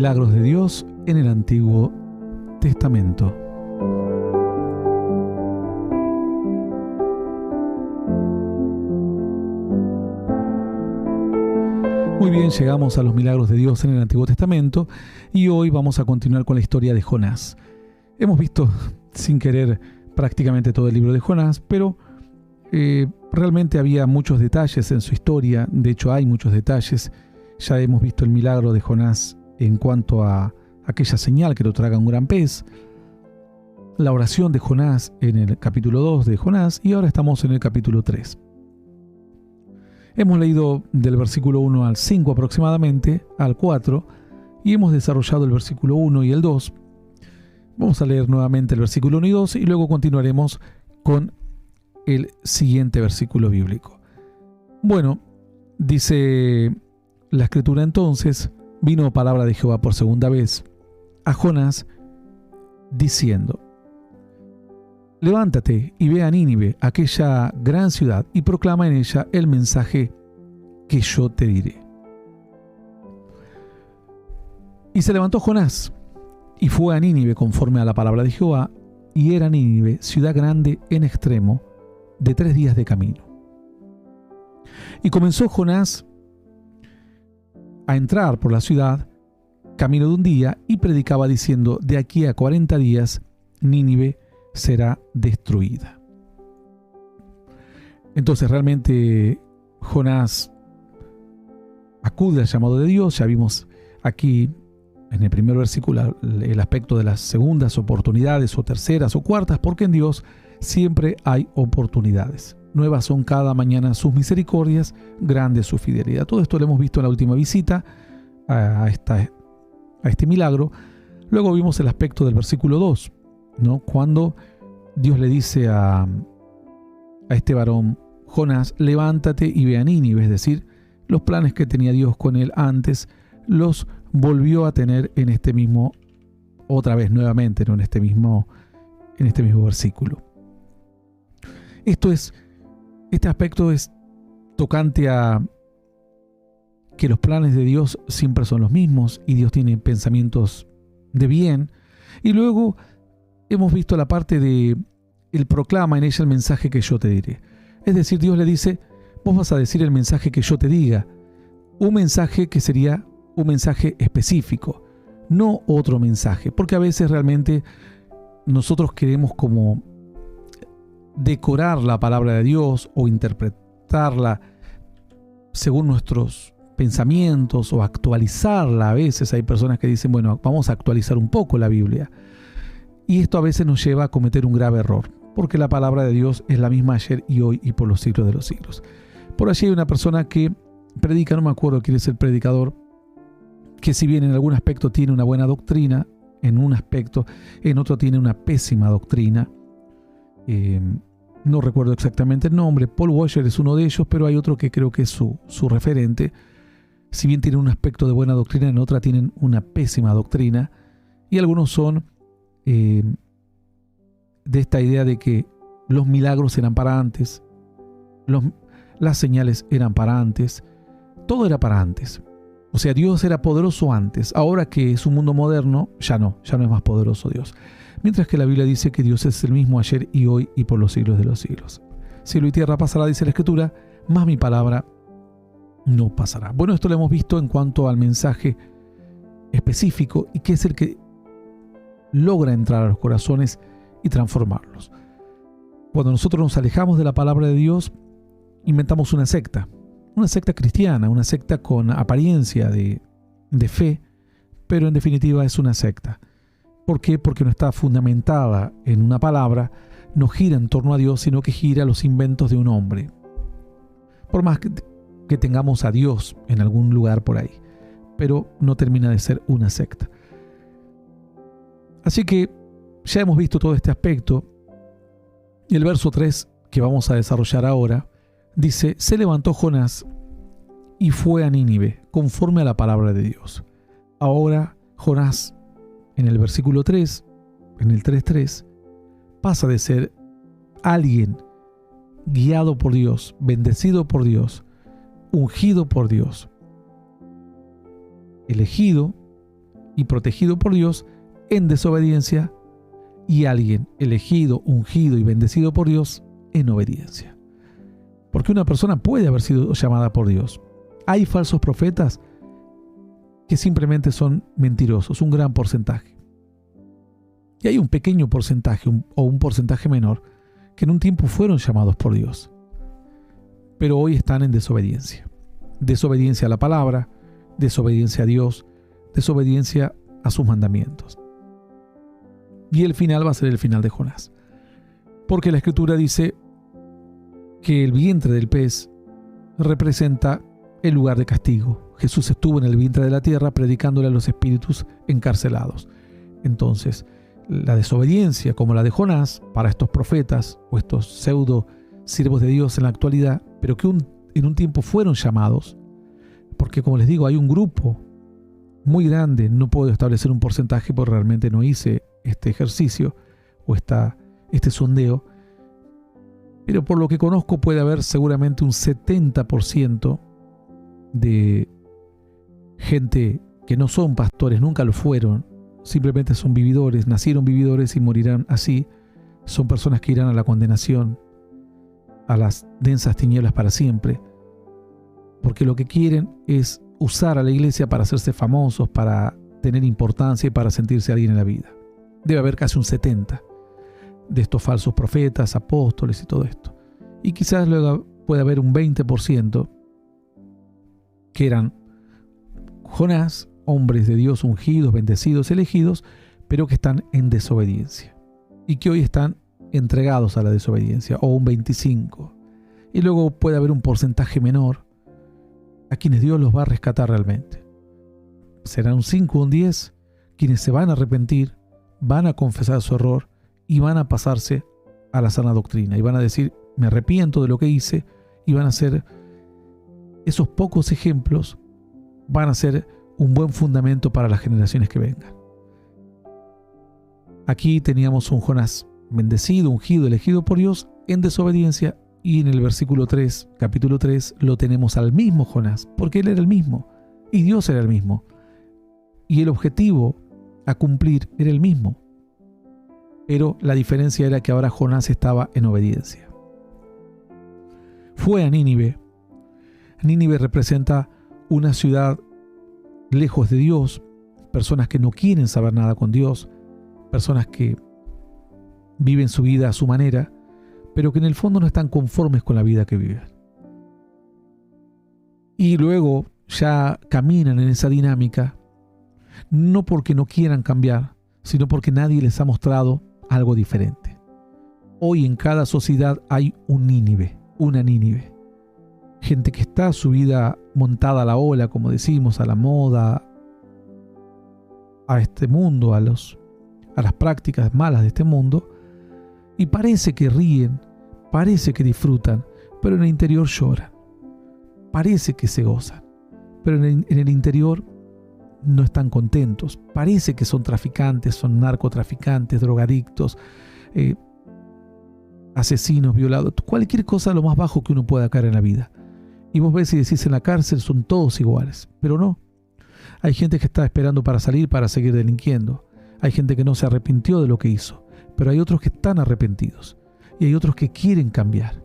milagros de Dios en el Antiguo Testamento. Muy bien, llegamos a los milagros de Dios en el Antiguo Testamento y hoy vamos a continuar con la historia de Jonás. Hemos visto sin querer prácticamente todo el libro de Jonás, pero realmente había muchos detalles en su historia. De hecho, hay muchos detalles. Ya hemos visto el milagro de Jonás en cuanto a aquella señal que lo traga un gran pez, la oración de Jonás en el capítulo 2 de Jonás, y ahora estamos en el capítulo 3. Hemos leído del versículo 1 al 5 aproximadamente, al 4, y hemos desarrollado el versículo 1 y el 2. Vamos a leer nuevamente el versículo 1 y 2 y luego continuaremos con el siguiente versículo bíblico. Bueno, dice la Escritura entonces: vino palabra de Jehová por segunda vez a Jonás, diciendo: levántate y ve a Nínive, aquella gran ciudad, y proclama en ella el mensaje que yo te diré. Y se levantó Jonás, y fue a Nínive conforme a la palabra de Jehová, y era Nínive ciudad grande en extremo, de 3 días de camino. Y comenzó Jonás a entrar por la ciudad, camino de un día, y predicaba diciendo: de aquí a 40 días Nínive será destruida. Entonces realmente Jonás acude al llamado de Dios. Ya vimos aquí en el primer versículo el aspecto de las segundas oportunidades o terceras o cuartas, porque en Dios siempre hay oportunidades. Nuevas son cada mañana sus misericordias, grande su fidelidad. Todo esto lo hemos visto en la última visita a este milagro. Luego vimos el aspecto del versículo 2, ¿no? Cuando Dios le dice a este varón Jonás: levántate y ve a Nínive, es decir, los planes que tenía Dios con él antes los volvió a tener en este mismo, otra vez nuevamente, ¿no? en este mismo versículo. Este aspecto es tocante a que los planes de Dios siempre son los mismos y Dios tiene pensamientos de bien. Y luego hemos visto la parte de Él proclama en ella el mensaje que yo te diré. Es decir, Dios le dice: vos vas a decir el mensaje que yo te diga. Un mensaje que sería un mensaje específico, no otro mensaje. Porque a veces realmente nosotros queremos como decorar la palabra de Dios o interpretarla según nuestros pensamientos o actualizarla. A veces hay personas que dicen: bueno, vamos a actualizar un poco la Biblia. Y esto a veces nos lleva a cometer un grave error, porque la palabra de Dios es la misma ayer y hoy y por los siglos de los siglos. Por allí hay una persona que predica, no me acuerdo quién es el predicador, que si bien en algún aspecto tiene una buena doctrina, en un aspecto, en otro tiene una pésima doctrina. No recuerdo exactamente el nombre. Paul Washer es uno de ellos, pero hay otro que creo que es su referente. Si bien tienen un aspecto de buena doctrina, en otra tienen una pésima doctrina. Y algunos son de esta idea de que los milagros eran para antes, las señales eran para antes, todo era para antes. O sea, Dios era poderoso antes. Ahora que es un mundo moderno, ya no es más poderoso Dios. Mientras que la Biblia dice que Dios es el mismo ayer y hoy y por los siglos de los siglos. Cielo y tierra pasará, dice la Escritura, mas mi palabra no pasará. Bueno, esto lo hemos visto en cuanto al mensaje específico y que es el que logra entrar a los corazones y transformarlos. Cuando nosotros nos alejamos de la palabra de Dios, inventamos una secta cristiana, una secta con apariencia de fe, pero en definitiva es una secta. ¿Por qué? Porque no está fundamentada en una palabra, no gira en torno a Dios, sino que gira a los inventos de un hombre. Por más que tengamos a Dios en algún lugar por ahí, pero no termina de ser una secta. Así que ya hemos visto todo este aspecto. Y el verso 3, que vamos a desarrollar ahora, dice: se levantó Jonás y fue a Nínive, conforme a la palabra de Dios. Ahora Jonás, en el versículo 3, en el 3.3, pasa de ser alguien guiado por Dios, bendecido por Dios, ungido por Dios, elegido, y protegido por Dios en desobediencia, y alguien elegido, ungido y bendecido por Dios en obediencia. Porque una persona puede haber sido llamada por Dios. Hay falsos profetas que simplemente son mentirosos, un gran porcentaje. Y hay un pequeño porcentaje o un porcentaje menor que en un tiempo fueron llamados por Dios, pero hoy están en desobediencia. Desobediencia a la palabra, desobediencia a Dios, desobediencia a sus mandamientos. Y el final va a ser el final de Jonás. Porque la Escritura dice que el vientre del pez representa el lugar de castigo. Jesús estuvo en el vientre de la tierra predicándole a los espíritus encarcelados. Entonces, la desobediencia como la de Jonás para estos profetas o estos pseudo siervos de Dios en la actualidad, pero que en un tiempo fueron llamados, porque como les digo, hay un grupo muy grande, no puedo establecer un porcentaje porque realmente no hice este ejercicio o este sondeo, pero por lo que conozco puede haber seguramente un 70% de gente que no son pastores, nunca lo fueron, simplemente son vividores, nacieron vividores y morirán así. Son personas que irán a la condenación, a las densas tinieblas para siempre, porque lo que quieren es usar a la iglesia para hacerse famosos, para tener importancia y para sentirse alguien en la vida. Debe haber casi un 70% de estos falsos profetas, apóstoles y todo esto. Y quizás luego puede haber un 20% que eran Jonás, hombres de Dios ungidos, bendecidos, elegidos, pero que están en desobediencia y que hoy están entregados a la desobediencia, o un 25%. Y luego puede haber un porcentaje menor a quienes Dios los va a rescatar realmente. Serán un 5 o un 10 quienes se van a arrepentir, van a confesar su error y van a pasarse a la sana doctrina y van a decir, me arrepiento de lo que hice, y van a ser esos pocos ejemplos, van a ser un buen fundamento para las generaciones que vengan. Aquí teníamos un Jonás bendecido, ungido, elegido por Dios en desobediencia, y en el versículo 3, capítulo 3, lo tenemos al mismo Jonás, porque él era el mismo y Dios era el mismo, y el objetivo a cumplir era el mismo, pero la diferencia era que ahora Jonás estaba en obediencia. Fue a Nínive. Nínive representa una ciudad lejos de Dios, personas que no quieren saber nada con Dios, personas que viven su vida a su manera, pero que en el fondo no están conformes con la vida que viven. Y luego ya caminan en esa dinámica, no porque no quieran cambiar, sino porque nadie les ha mostrado algo diferente. Hoy en cada sociedad hay un Nínive, una Nínive. Gente que está su vida montada a la ola, como decimos, a la moda, a este mundo, a las prácticas malas de este mundo, y parece que ríen, parece que disfrutan, pero en el interior lloran. Parece que se gozan, pero en el interior no están contentos. Parece que son traficantes, son narcotraficantes, drogadictos, asesinos, violados, cualquier cosa lo más bajo que uno pueda caer en la vida. Y vos ves y decís, en la cárcel son todos iguales, pero no. Hay gente que está esperando para salir para seguir delinquiendo. Hay gente que no se arrepintió de lo que hizo, pero hay otros que están arrepentidos. Y hay otros que quieren cambiar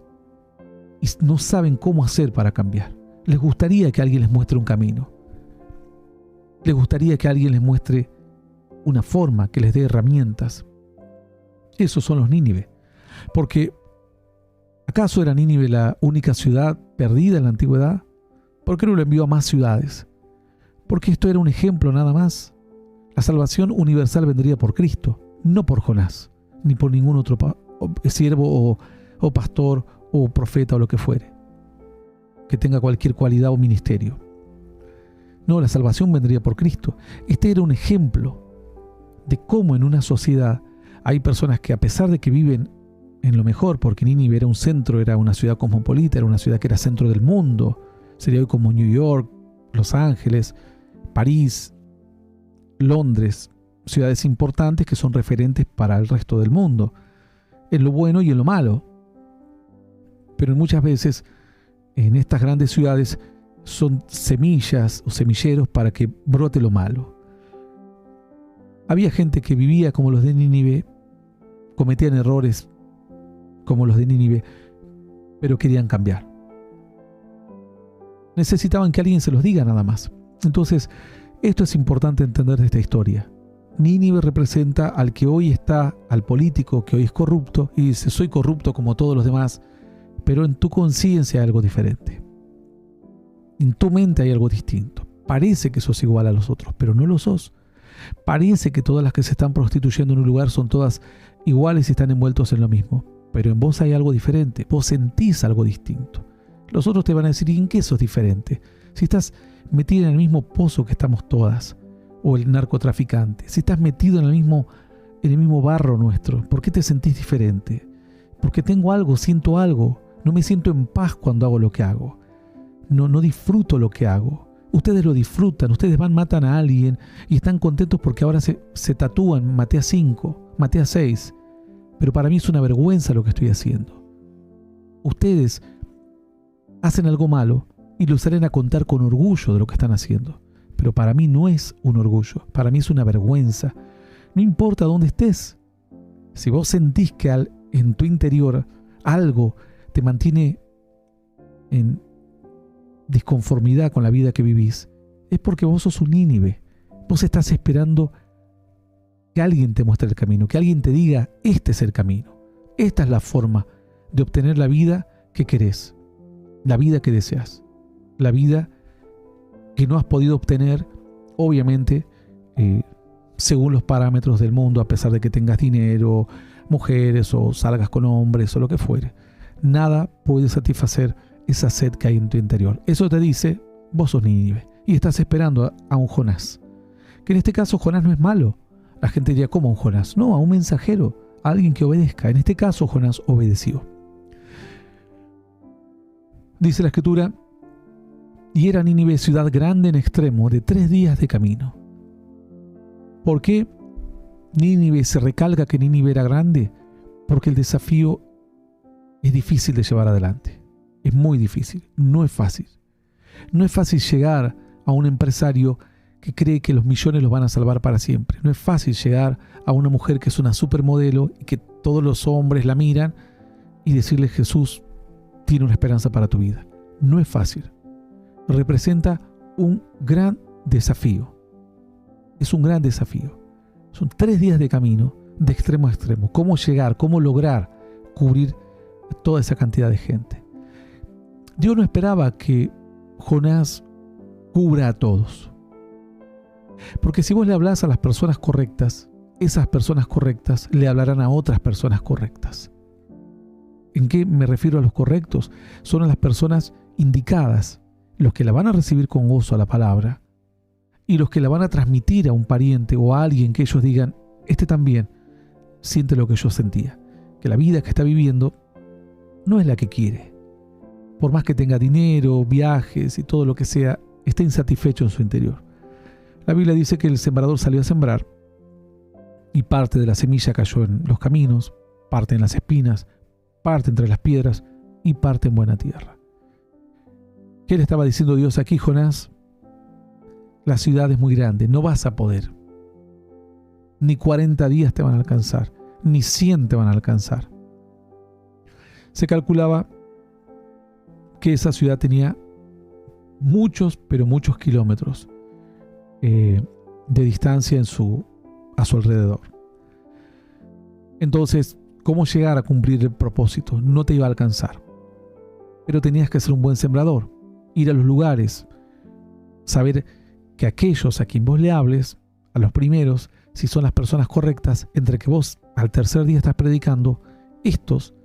y no saben cómo hacer para cambiar. Les gustaría que alguien les muestre un camino. Les gustaría que alguien les muestre una forma, que les dé herramientas. Esos son los Nínive. Porque ¿acaso era Nínive la única ciudad perdida en la antigüedad? ¿Por qué no lo envió a más ciudades? Porque esto era un ejemplo nada más. La salvación universal vendría por Cristo, no por Jonás, ni por ningún otro siervo o pastor o profeta o lo que fuere, que tenga cualquier cualidad o ministerio. No, la salvación vendría por Cristo. Este era un ejemplo de cómo en una sociedad hay personas que, a pesar de que viven en lo mejor, porque Nínive era un centro, era una ciudad cosmopolita, era una ciudad que era centro del mundo, sería hoy como New York, Los Ángeles, París, Londres, ciudades importantes que son referentes para el resto del mundo, en lo bueno y en lo malo. Pero muchas veces en estas grandes ciudades son semillas o semilleros para que brote lo malo. Había gente que vivía como los de Nínive, cometían errores como los de Nínive, pero querían cambiar. Necesitaban que alguien se los diga nada más. Entonces, esto es importante entender de esta historia. Nínive representa al que hoy está, al político que hoy es corrupto, y dice, soy corrupto como todos los demás, pero en tu conciencia hay algo diferente. En tu mente hay algo distinto. Parece que sos igual a los otros, pero no lo sos. Parece que todas las que se están prostituyendo en un lugar son todas iguales y están envueltos en lo mismo, pero en vos hay algo diferente. Vos sentís algo distinto. Los otros te van a decir, ¿y en qué sos diferente? Si estás metido en el mismo pozo que estamos todas, o el narcotraficante, si estás metido en el mismo barro nuestro, ¿por qué te sentís diferente? Porque tengo algo, siento algo. No me siento en paz cuando hago lo que hago. No disfruto lo que hago. Ustedes lo disfrutan, ustedes matan a alguien y están contentos porque ahora se tatúan, maté a 5, maté a 6. Pero para mí es una vergüenza lo que estoy haciendo. Ustedes hacen algo malo y lo salen a contar con orgullo de lo que están haciendo. Pero para mí no es un orgullo, para mí es una vergüenza. No importa dónde estés. Si vos sentís que en tu interior algo te mantiene en disconformidad con la vida que vivís, es porque vos sos un Nínive. Vos estás esperando que alguien te muestre el camino, que alguien te diga, este es el camino. Esta es la forma de obtener la vida que querés, la vida que deseas, la vida que no has podido obtener, obviamente, según los parámetros del mundo, a pesar de que tengas dinero, mujeres o salgas con hombres o lo que fuere. Nada puede satisfacer esa sed que hay en tu interior. Eso te dice, vos sos Nínive y estás esperando a un Jonás. Que en este caso Jonás no es malo. La gente diría, ¿cómo a un Jonás? No, a un mensajero, a alguien que obedezca. En este caso Jonás obedeció. Dice la Escritura, y era Nínive ciudad grande en extremo, de 3 días de camino. ¿Por qué Nínive se recalca que Nínive era grande? Porque el desafío es difícil de llevar adelante. Es muy difícil, no es fácil. No es fácil llegar a un empresario que cree que los millones los van a salvar para siempre. No es fácil llegar a una mujer que es una supermodelo y que todos los hombres la miran y decirle, Jesús tiene una esperanza para tu vida. No es fácil. Representa un gran desafío. Es un gran desafío. Son 3 días de camino, de extremo a extremo. ¿Cómo llegar? ¿Cómo lograr cubrir toda esa cantidad de gente? Dios no esperaba que Jonás cubra a todos. Porque si vos le hablás a las personas correctas, esas personas correctas le hablarán a otras personas correctas. ¿En qué me refiero a los correctos? Son a las personas indicadas, los que la van a recibir con gozo a la palabra y los que la van a transmitir a un pariente o a alguien que ellos digan, este también siente lo que yo sentía, que la vida que está viviendo no es la que quiere. Por más que tenga dinero, viajes y todo lo que sea, está insatisfecho en su interior. La Biblia dice que el sembrador salió a sembrar y parte de la semilla cayó en los caminos, parte en las espinas, parte entre las piedras y parte en buena tierra. ¿Qué le estaba diciendo Dios aquí, Jonás? La ciudad es muy grande, no vas a poder. Ni 40 días te van a alcanzar, ni 100 te van a alcanzar. Se calculaba que esa ciudad tenía muchos, pero muchos kilómetros de distancia a su alrededor. Entonces, ¿cómo llegar a cumplir el propósito? No te iba a alcanzar. Pero tenías que ser un buen sembrador, ir a los lugares, saber que aquellos a quien vos le hables, a los primeros, si son las personas correctas, entre que vos al tercer día estás predicando, estos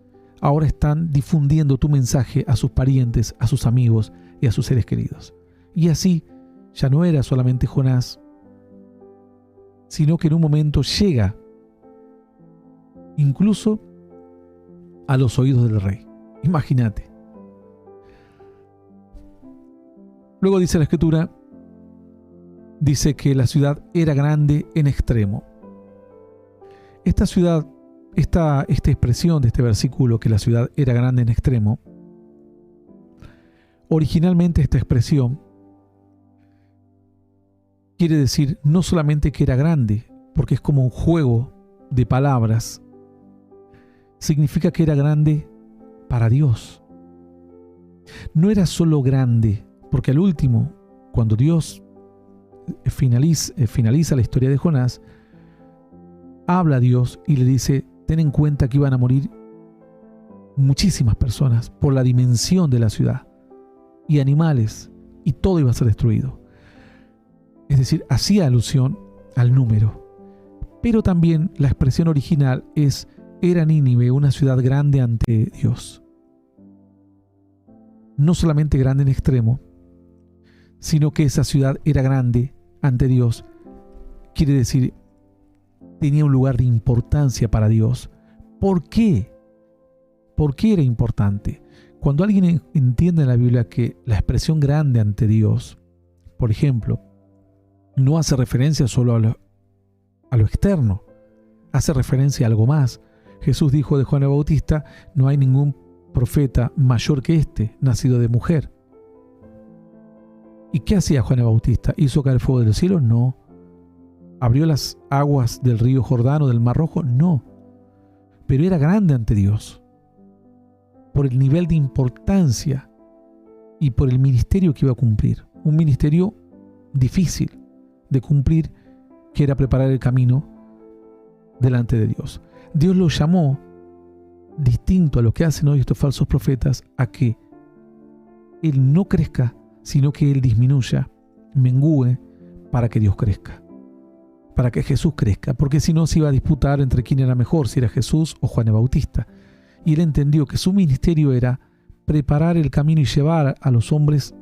ahora están difundiendo tu mensaje a sus parientes, a sus amigos y a sus seres queridos. Y así ya no era solamente Jonás, sino que en un momento llega incluso a los oídos del rey. Imagínate. Luego dice la Escritura, dice que la ciudad era grande en extremo. Esta ciudad, esta expresión de este versículo, que la ciudad era grande en extremo, originalmente esta expresión quiere decir no solamente que era grande, porque es como un juego de palabras, significa que era grande para Dios. No era solo grande, porque al último, cuando Dios finaliza la historia de Jonás, habla a Dios y le dice: ten en cuenta que iban a morir muchísimas personas por la dimensión de la ciudad, y animales, y todo iba a ser destruido. Es decir, hacía alusión al número. Pero también la expresión original es: era Nínive una ciudad grande ante Dios. No solamente grande en extremo, sino que esa ciudad era grande ante Dios. Quiere decir, tenía un lugar de importancia para Dios. ¿Por qué? ¿Por qué era importante? Cuando alguien entiende en la Biblia que la expresión grande ante Dios, por ejemplo, no hace referencia solo a lo externo, hace referencia a algo más. Jesús dijo de Juan el Bautista: no hay ningún profeta mayor que este, nacido de mujer. ¿Y qué hacía Juan el Bautista? ¿Hizo caer fuego del cielo? No. ¿Abrió las aguas del río Jordán o del Mar Rojo? No. Pero era grande ante Dios, por el nivel de importancia y por el ministerio que iba a cumplir. Un ministerio difícil de cumplir, que era preparar el camino delante de Dios. Dios lo llamó, distinto a lo que hacen hoy estos falsos profetas, a que Él no crezca, sino que Él disminuya, mengúe, para que Dios crezca, para que Jesús crezca, porque si no se iba a disputar entre quién era mejor, si era Jesús o Juan el Bautista. Y Él entendió que su ministerio era preparar el camino y llevar a los hombres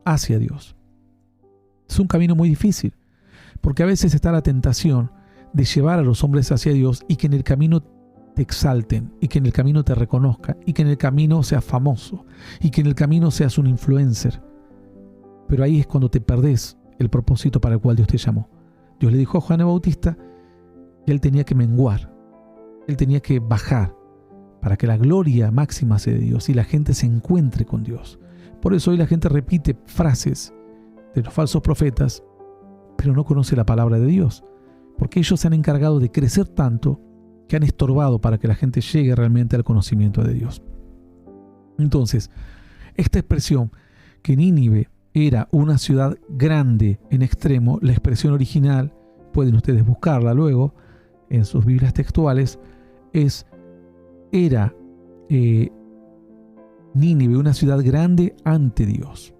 hacia Dios. Es un camino muy difícil, porque a veces está la tentación de llevar a los hombres hacia Dios y que en el camino te exalten, y que en el camino te reconozcan, y que en el camino seas famoso, y que en el camino seas un influencer. Pero ahí es cuando te perdés el propósito para el cual Dios te llamó. Dios le dijo a Juan el Bautista que él tenía que menguar, él tenía que bajar, para que la gloria máxima sea de Dios y la gente se encuentre con Dios. Por eso hoy la gente repite frases de los falsos profetas, pero no conoce la palabra de Dios, porque ellos se han encargado de crecer tanto que han estorbado para que la gente llegue realmente al conocimiento de Dios. Entonces, esta expresión, que Nínive era una ciudad grande en extremo, la expresión original, pueden ustedes buscarla luego en sus Biblias textuales, era Nínive una ciudad grande ante Dios.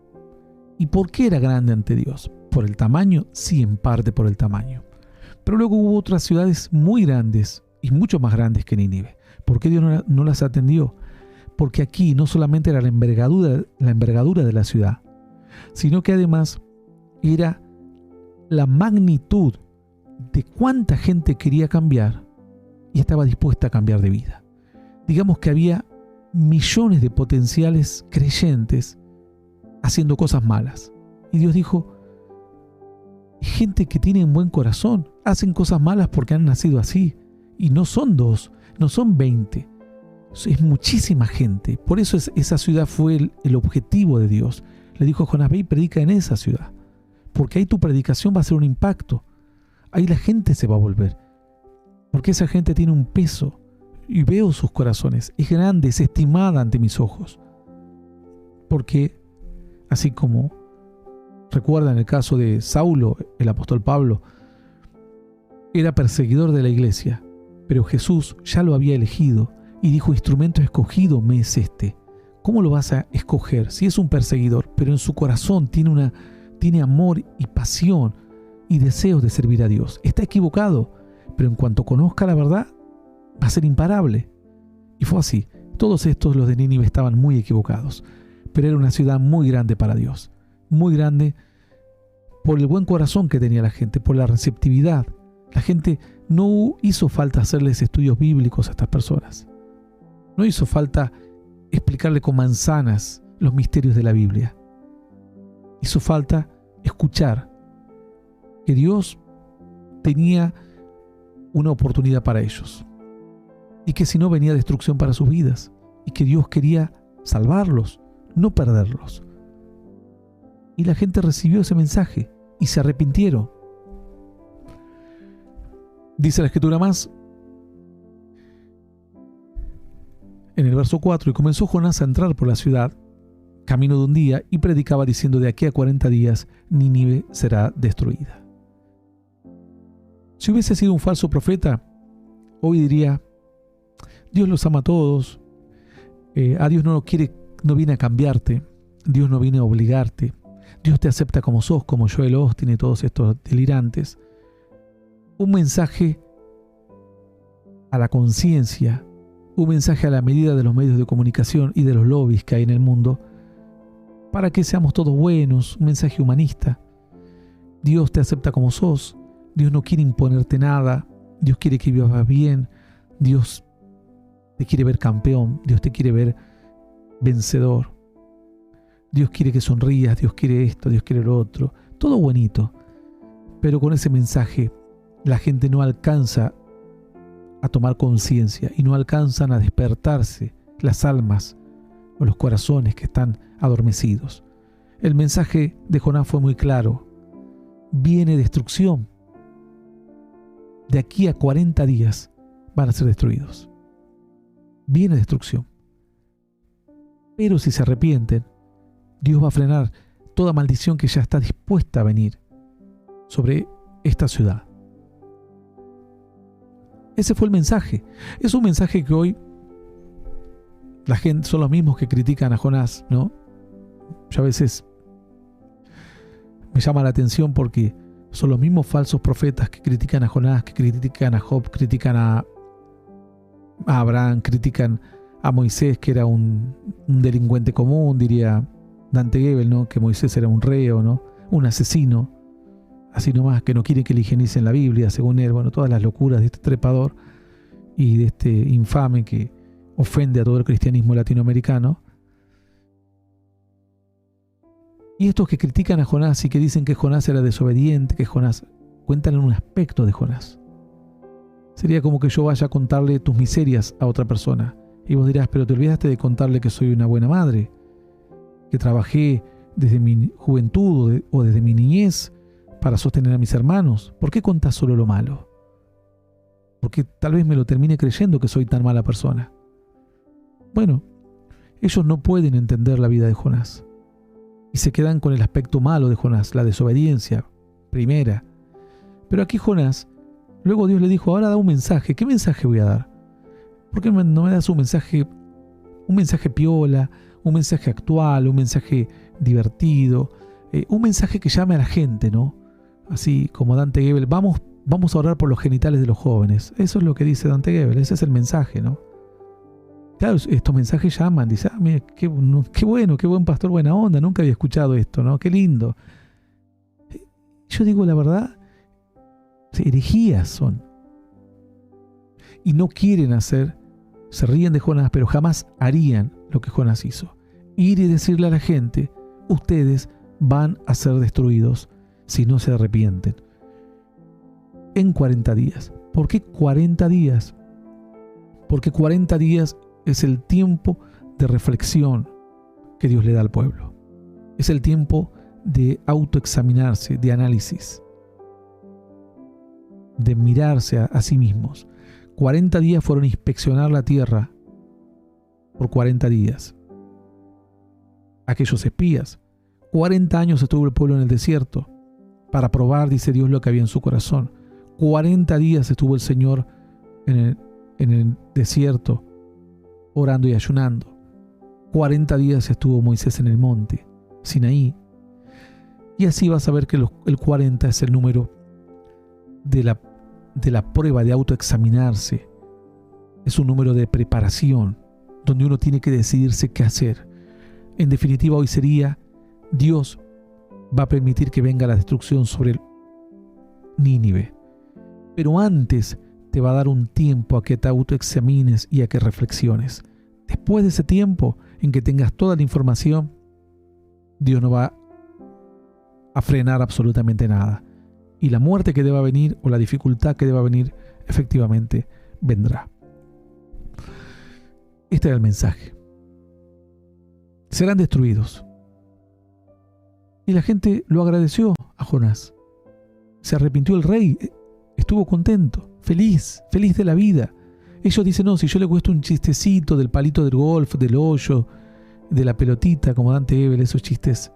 ¿Y por qué era grande ante Dios? ¿Por el tamaño? Sí, en parte por el tamaño. Pero luego hubo otras ciudades muy grandes y mucho más grandes que Nínive. ¿Por qué Dios no las atendió? Porque aquí no solamente era la envergadura de la ciudad, sino que además era la magnitud de cuánta gente quería cambiar y estaba dispuesta a cambiar de vida. Digamos que había millones de potenciales creyentes haciendo cosas malas. Y Dios dijo: gente que tiene un buen corazón, hacen cosas malas porque han nacido así. Y no son 2, no son 20. Es muchísima gente. Por eso esa ciudad fue el objetivo de Dios. Le dijo a Jonás: ve y predica en esa ciudad, porque ahí tu predicación va a ser un impacto. Ahí la gente se va a volver, porque esa gente tiene un peso y veo sus corazones. Es grande, es estimada ante mis ojos. Porque así como recuerdan el caso de Saulo, el apóstol Pablo, era perseguidor de la iglesia, pero Jesús ya lo había elegido y dijo: instrumento escogido me es este. ¿Cómo lo vas a escoger si es un perseguidor, pero en su corazón tiene amor y pasión y deseos de servir a Dios? Está equivocado, pero en cuanto conozca la verdad, va a ser imparable. Y fue así. Todos estos, los de Nínive, estaban muy equivocados, pero era una ciudad muy grande para Dios, muy grande por el buen corazón que tenía la gente, por la receptividad. La gente, no hizo falta hacerles estudios bíblicos a estas personas. No hizo falta explicarle con manzanas los misterios de la Biblia. Hizo falta escuchar que Dios tenía una oportunidad para ellos y que si no venía destrucción para sus vidas y que Dios quería salvarlos, no perderlos. Y la gente recibió ese mensaje y se arrepintieron. Dice la Escritura más en el verso 4: y comenzó Jonás a entrar por la ciudad, camino de un día, y predicaba diciendo: de aquí a 40 días Nínive será destruida. Si hubiese sido un falso profeta, hoy diría: Dios los ama a todos, a Dios no viene a cambiarte, Dios no viene a obligarte, Dios te acepta como sos, como Joel Osteen y todos estos delirantes. Un mensaje a la conciencia, un mensaje a la medida de los medios de comunicación y de los lobbies que hay en el mundo, para que seamos todos buenos, un mensaje humanista. Dios te acepta como sos, Dios no quiere imponerte nada, Dios quiere que vivas bien, Dios te quiere ver campeón, Dios te quiere ver vencedor, Dios quiere que sonrías, Dios quiere esto, Dios quiere lo otro, todo bonito. Pero con ese mensaje la gente no alcanza a tomar conciencia y no alcanzan a despertarse las almas o los corazones que están adormecidos. El mensaje de Jonás fue muy claro: viene destrucción. De aquí a 40 días van a ser destruidos. Viene destrucción. Pero si se arrepienten, Dios va a frenar toda maldición que ya está dispuesta a venir sobre esta ciudad. Ese fue el mensaje. Es un mensaje que hoy la gente son los mismos que critican a Jonás, ¿no? Yo a veces me llama la atención porque son los mismos falsos profetas que critican a Jonás, que critican a Job, critican a Abraham, critican a Moisés, que era un delincuente común, diría Dante Gebel, ¿no? Que Moisés era un reo, ¿no? Un asesino, así nomás, que no quiere que le higienicen la Biblia, según él. Bueno, todas las locuras de este trepador y de este infame que ofende a todo el cristianismo latinoamericano. Y estos que critican a Jonás y que dicen que Jonás era desobediente, que Jonás, cuentan en un aspecto de Jonás. Sería como que yo vaya a contarle tus miserias a otra persona. Y vos dirás: pero te olvidaste de contarle que soy una buena madre, que trabajé desde mi juventud o desde mi niñez para sostener a mis hermanos. ¿Por qué contás solo lo malo? Porque tal vez me lo termine creyendo que soy tan mala persona. Bueno, ellos no pueden entender la vida de Jonás y se quedan con el aspecto malo de Jonás, la desobediencia primera. Pero aquí Jonás, luego Dios le dijo: ahora da un mensaje. ¿Qué mensaje voy a dar? ¿Por qué no me das un mensaje piola, un mensaje actual, un mensaje divertido, un mensaje que llame a la gente, ¿no? Así como Dante Gebel: vamos a orar por los genitales de los jóvenes. Eso es lo que dice Dante Gebel, ese es el mensaje, ¿no? Claro, estos mensajes llaman, dice: mira, qué bueno, qué buen pastor, buena onda, nunca había escuchado esto, ¿no? Qué lindo. Yo digo la verdad, herejías son. Y no quieren hacer, se ríen de Jonás, pero jamás harían lo que Jonás hizo: ir y decirle a la gente: ustedes van a ser destruidos si no se arrepienten. En 40 días. ¿Por qué 40 días? Porque 40 días es el tiempo de reflexión que Dios le da al pueblo. Es el tiempo de autoexaminarse, de análisis, de mirarse a sí mismos. 40 días fueron a inspeccionar la tierra por 40 días. Aquellos espías. 40 años estuvo el pueblo en el desierto para probar, dice Dios, lo que había en su corazón. 40 días estuvo el Señor en el desierto orando y ayunando. 40 días estuvo Moisés en el monte Sinaí. Y así vas a ver que el 40 es el número de la prueba de autoexaminarse. Es un número de preparación donde uno tiene que decidirse qué hacer. En definitiva, hoy sería: Dios va a permitir que venga la destrucción sobre Nínive, pero antes te va a dar un tiempo a que te autoexamines y a que reflexiones. Después de ese tiempo en que tengas toda la información, Dios no va a frenar absolutamente nada. Y la muerte que deba venir o la dificultad que deba venir, efectivamente vendrá. Este era el mensaje. Serán destruidos. Y la gente lo agradeció a Jonás. Se arrepintió el rey. estuvo contento, feliz de la vida. Ellos dicen, no, si yo le cuento un chistecito del palito del golf, del hoyo, de la pelotita, como Dante Ebel, esos chistes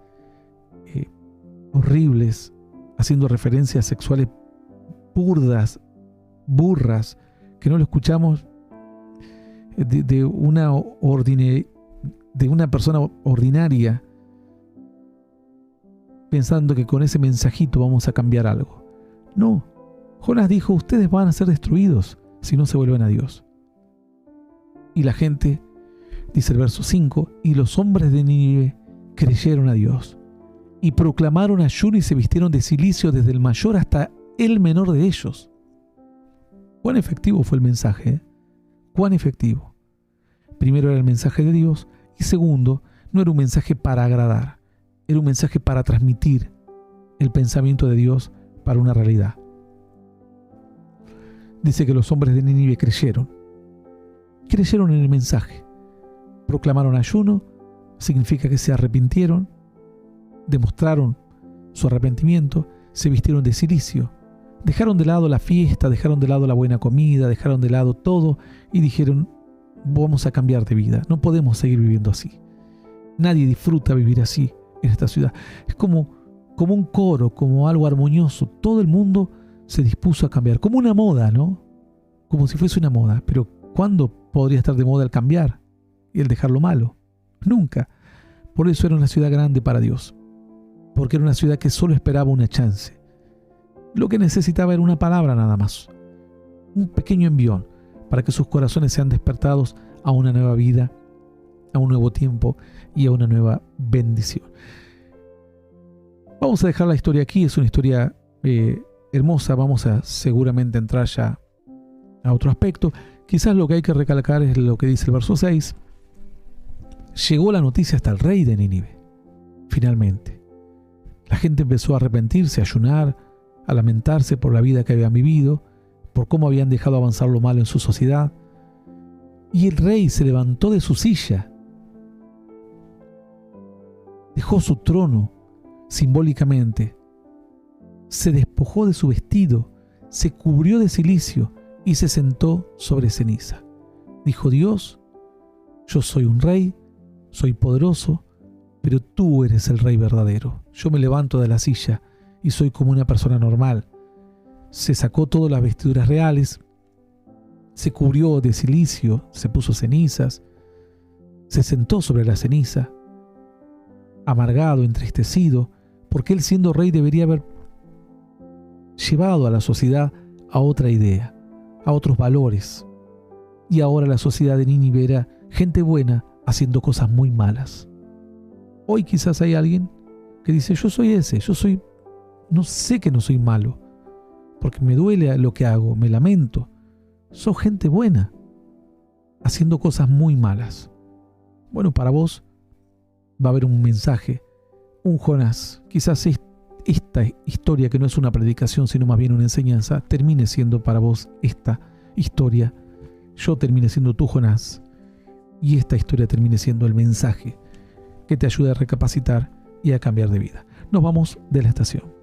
horribles, haciendo referencias sexuales burdas, burras, que no lo escuchamos de una persona ordinaria, pensando que con ese mensajito vamos a cambiar algo. No, Jonás dijo, ustedes van a ser destruidos si no se vuelven a Dios. Y la gente, dice el verso 5, y los hombres de Nínive creyeron a Dios, y proclamaron ayuno y se vistieron de cilicio desde el mayor hasta el menor de ellos. ¿Cuán efectivo fue el mensaje? ¿Cuán efectivo? Primero era el mensaje de Dios, y segundo, no era un mensaje para agradar, era un mensaje para transmitir el pensamiento de Dios para una realidad. Dice que los hombres de Nínive creyeron en el mensaje, proclamaron ayuno, significa que se arrepintieron, demostraron su arrepentimiento, se vistieron de cilicio, dejaron de lado la fiesta, dejaron de lado la buena comida, dejaron de lado todo y dijeron, vamos a cambiar de vida, no podemos seguir viviendo así. Nadie disfruta vivir así en esta ciudad. Es como un coro, como algo armonioso. Todo el mundo se dispuso a cambiar, como una moda, ¿no? Como si fuese una moda. Pero ¿cuándo podría estar de moda el cambiar y el dejar lo malo? Nunca. Por eso era una ciudad grande para Dios, porque era una ciudad que solo esperaba una chance. Lo que necesitaba era una palabra nada más, un pequeño envión para que sus corazones sean despertados a una nueva vida, a un nuevo tiempo y a una nueva bendición. Vamos a dejar la historia aquí, es una historia hermosa. Vamos a seguramente entrar ya a otro aspecto. Quizás lo que hay que recalcar es lo que dice el verso 6. Llegó la noticia hasta el rey de Nínive, finalmente. La gente empezó a arrepentirse, a ayunar, a lamentarse por la vida que habían vivido, por cómo habían dejado avanzar lo malo en su sociedad. Y el rey se levantó de su silla, dejó su trono simbólicamente, se despojó de su vestido, se cubrió de cilicio y se sentó sobre ceniza. Dijo: Dios, yo soy un rey, soy poderoso, pero tú eres el rey verdadero. Yo me levanto de la silla y soy como una persona normal. Se sacó todas las vestiduras reales, se cubrió de cilicio, se puso cenizas, se sentó sobre la ceniza, amargado, entristecido, porque él, siendo rey, debería haber llevado a la sociedad a otra idea, a otros valores. Y ahora la sociedad de Nínive era gente buena haciendo cosas muy malas. Hoy quizás hay alguien que dice: yo soy ese, no sé que no soy malo, porque me duele lo que hago, me lamento. Sos gente buena haciendo cosas muy malas. Bueno, para vos va a haber un mensaje, un Jonás. Quizás esta historia, que no es una predicación sino más bien una enseñanza, termine siendo para vos esta historia. Yo termine siendo tu Jonás, y esta historia termine siendo el mensaje que te ayude a recapacitar y a cambiar de vida. Nos vamos de la estación.